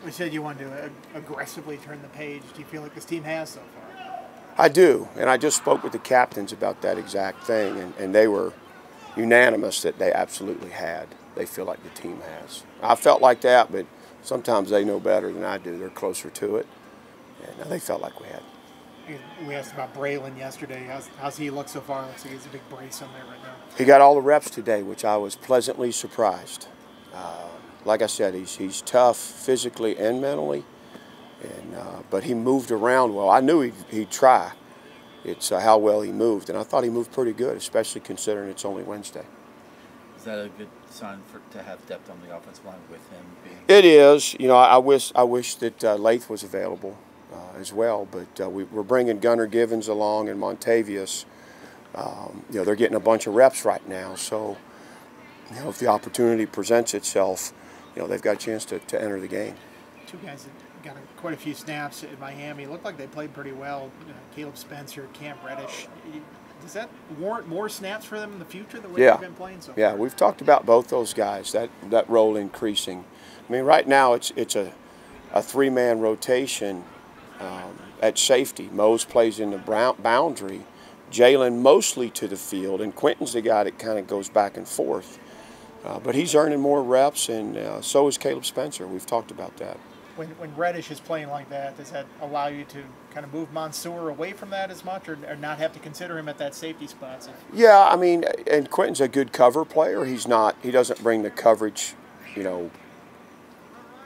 We said you wanted to aggressively turn the page. Do you feel like this team has so far? I do, and I just spoke with the captains about that exact thing, and they were unanimous that they absolutely had. They feel like the team has. I felt like that, but sometimes they know better than I do. They're closer to it, and they felt like we had. We asked about Braylon yesterday. How's he look so far? Looks like he's a big brace on there right now. He got all the reps today, which I was pleasantly surprised. Like I said, he's tough physically and mentally, and but he moved around well. I knew he'd try. It's how well he moved, and I thought he moved pretty good, especially considering it's only Wednesday. Is that a good sign to have depth on the offensive line with him being? It is. You know, I wish that Lath was available as well, but we're bringing Gunnar Givens along and Montavious. You know, they're getting a bunch of reps right now, so you know, if the opportunity presents itself, you know, they've got a chance to enter the game. Two guys that got quite a few snaps at Miami. Looked like they played pretty well. Caleb Spencer, Cam Reddish. Does that warrant more snaps for them in the future, the way they've been playing so far? Yeah, we've talked about both those guys, that role increasing. I mean, right now it's a three-man rotation at safety. Mose plays in the boundary. Jalen mostly to the field, and Quentin's the guy that kind of goes back and forth. But he's earning more reps, and so is Caleb Spencer. We've talked about that. When Reddish is playing like that, does that allow you to kind of move Mansour away from that as much, or not have to consider him at that safety spot? Yeah, I mean, and Quentin's a good cover player. He doesn't bring the coverage, you know,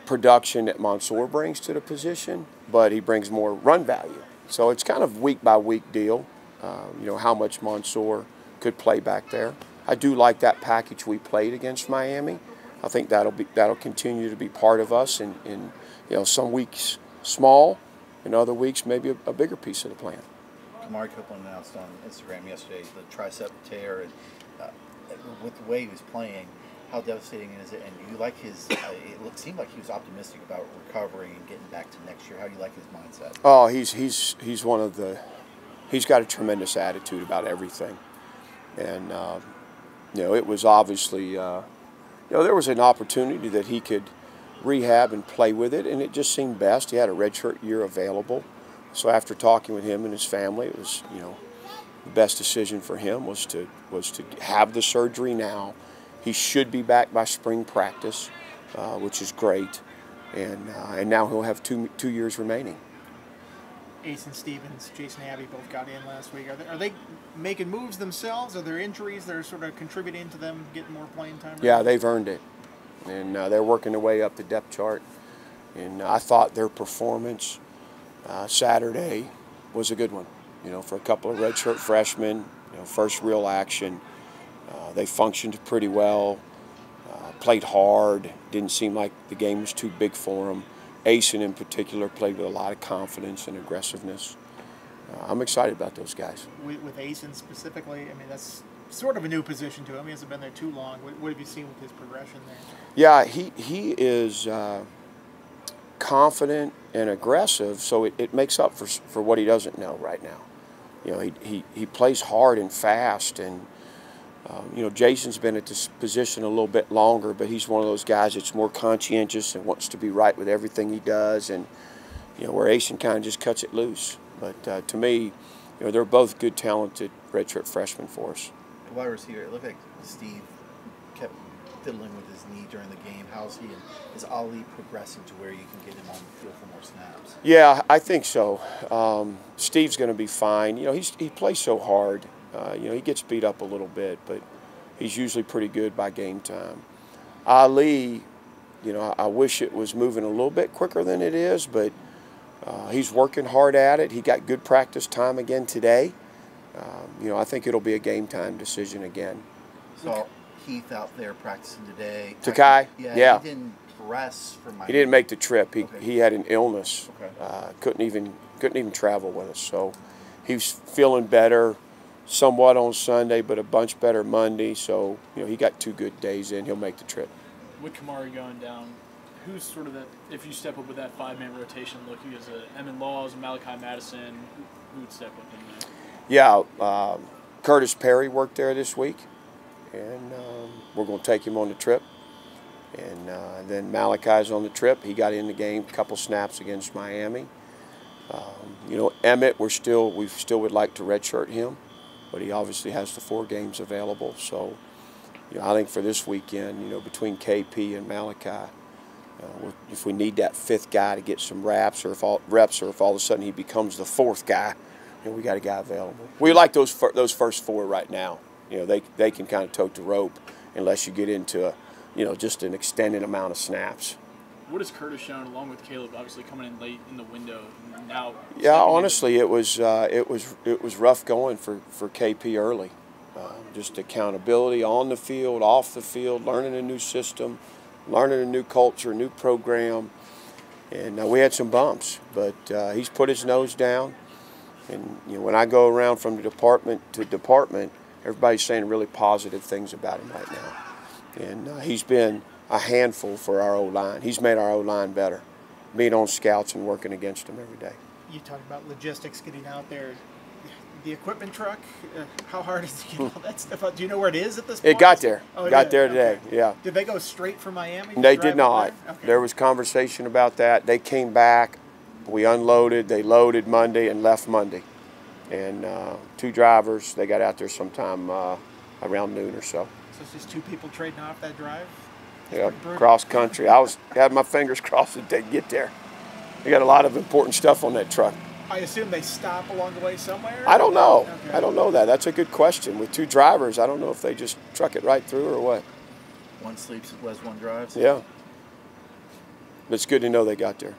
production that Mansour brings to the position, but he brings more run value. So it's kind of week by week deal. You know, how much Mansour could play back there. I do like that package we played against Miami. I think that'll continue to be part of us, and you know, some weeks small, and other weeks maybe a bigger piece of the plan. Kamari Copeland announced on Instagram yesterday the tricep tear, and with the way he was playing, how devastating is it? And you like his? It seemed like he was optimistic about recovering and getting back to next year. How do you like his mindset? Oh, he's one of the. He's got a tremendous attitude about everything, and you know, it was obviously. You know, there was an opportunity that he could rehab and play with it, and it just seemed best. He had a redshirt year available. So after talking with him and his family, it was, you know, the best decision for him was to have the surgery now. He should be back by spring practice, which is great, and now he'll have two years remaining. Asen Stevens, Jason Abbey both got in last week. Are they making moves themselves? Are there injuries that are sort of contributing to them getting more playing time? Yeah, they've earned it, and they're working their way up the depth chart. And I thought their performance Saturday was a good one. You know, for a couple of redshirt freshmen, you know, first real action. They functioned pretty well, played hard. Didn't seem like the game was too big for them. Asen in particular played with a lot of confidence and aggressiveness. I'm excited about those guys. With Asen specifically, I mean, that's sort of a new position to him. He hasn't been there too long. What have you seen with his progression there? Yeah, he is confident and aggressive, so it makes up for what he doesn't know right now. You know, he plays hard and fast, and you know, Jason's been at this position a little bit longer, but he's one of those guys that's more conscientious and wants to be right with everything he does, and you know, where Asen kind of just cuts it loose. But to me, you know, they're both good, talented redshirt freshmen for us. Wide receiver, it looked like Steve kept fiddling with his knee during the game. How's he, and is Ali progressing to where you can get him on the field for more snaps? Yeah, I think so. Steve's going to be fine. You know, he plays so hard. You know, he gets beat up a little bit, but he's usually pretty good by game time. Ali, you know, I wish it was moving a little bit quicker than it is, but he's working hard at it. He got good practice time again today. You know, I think it'll be a game time decision again. So Heath out there practicing today. Takai? Yeah. He didn't rest for my. He didn't make the trip. He had an illness. Okay. Couldn't even travel with us. So he's feeling better. Somewhat on Sunday, but a bunch better Monday. So, you know, he got 2 good days in. He'll make the trip. With Kamari going down, who's sort of if you step up with that 5-man rotation look, you guys Emin Laws, Malachi Madison, who would step up in there? Yeah, Curtis Perry worked there this week, and we're going to take him on the trip. And then Malachi's on the trip. He got in the game, a couple snaps against Miami. You know, Emmett, we still would like to redshirt him, but he obviously has the 4 games available. So, you know, I think for this weekend, you know, between KP and Malachi, if we need that 5th guy to get some reps, or if all of a sudden he becomes the 4th guy, you know, we got a guy available. We like those first 4 right now. You know, they can kind of tote the rope unless you get into you know, just an extended amount of snaps. What has Curtis shown, along with Caleb, obviously coming in late in the window now? Yeah, honestly, it was rough going for KP early. Just accountability on the field, off the field, learning a new system, learning a new culture, new program, and we had some bumps. But he's put his nose down, and you know, when I go around from the department to department, everybody's saying really positive things about him right now. And he's been a handful for our O-line. He's made our O-line better, being on scouts and working against them every day. You talk about logistics, getting out there. The equipment truck, how hard is it to get all that stuff out? Do you know where it is at this point? It got there. Oh, it got did? there today, Okay. yeah. Did they go straight from Miami? They did not. Okay. There was conversation about that. They came back. We unloaded. They loaded Monday and left Monday. And 2 drivers, they got out there sometime around noon or so. So it's just 2 people trading off that drive? Yeah, cross country. I had my fingers crossed that they'd get there. They got a lot of important stuff on that truck. I assume they stop along the way somewhere? I don't know. Okay. I don't know that. That's a good question. With 2 drivers, I don't know if they just truck it right through or what. One sleeps as one drives? Yeah. But it's good to know they got there.